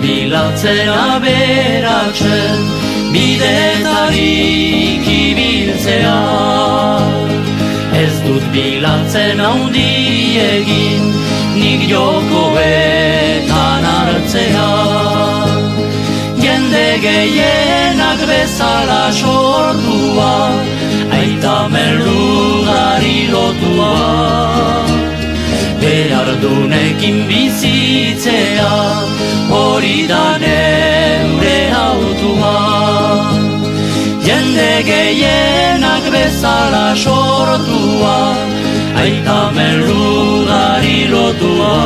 bilatzen aberatzen, bidetarik ibiltzea. Ez dut bilatzen handiegin, nik jokoetan hartzea. Jende gehienak bezala sortua, aita merlugari lotua. Behardunekin bizitzea, hori da neure hautua. Jende gehienak bezala sortua, aita merlugari lotua.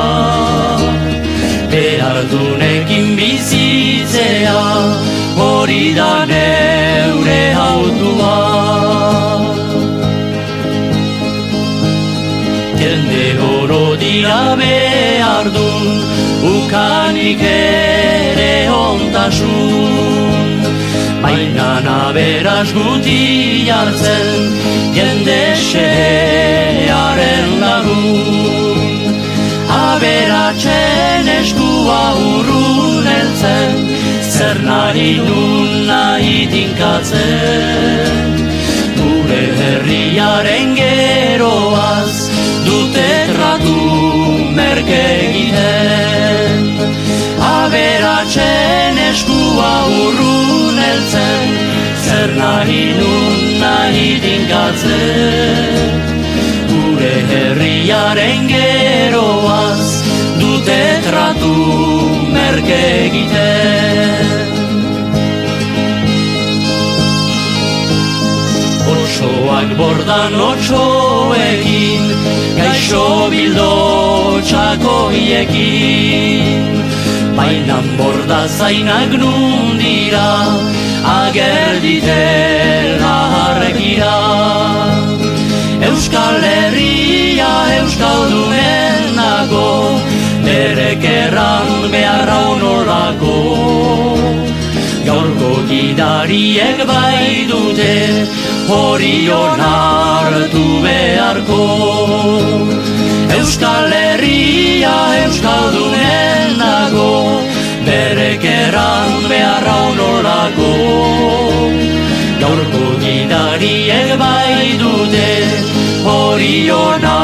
Behardunekin bizitzea, hori da neure hautua. Jende oro dira behar dun, ukanik ere ontasun. Baina aberaz guti jartzen, jende xearen lagun. Aberatsen eskua urrun eltzen, zer nahi nun nahi tinkatzen. Gure herriaren geroaz, dute tratu merke egiten. Aberatsen eskua urrun eltzen, zer nahi nun nahi tinkatzen. Gure herriaren geroaz, dute tratu merke egiten. Otsoak bordan otsoekin, gaixo bildo txakoiekin. Bainan borda zainak nundira, ager ditela harrekira. Euskal Herria euskaldunen nago, berek erran beharra honolako. Gaurko gidariek bai dute, hori onartu beharko. Euskal Herria euskaldunen nago, berek erran beharra honolako. Gaurko gidariek bai dute, hori onartu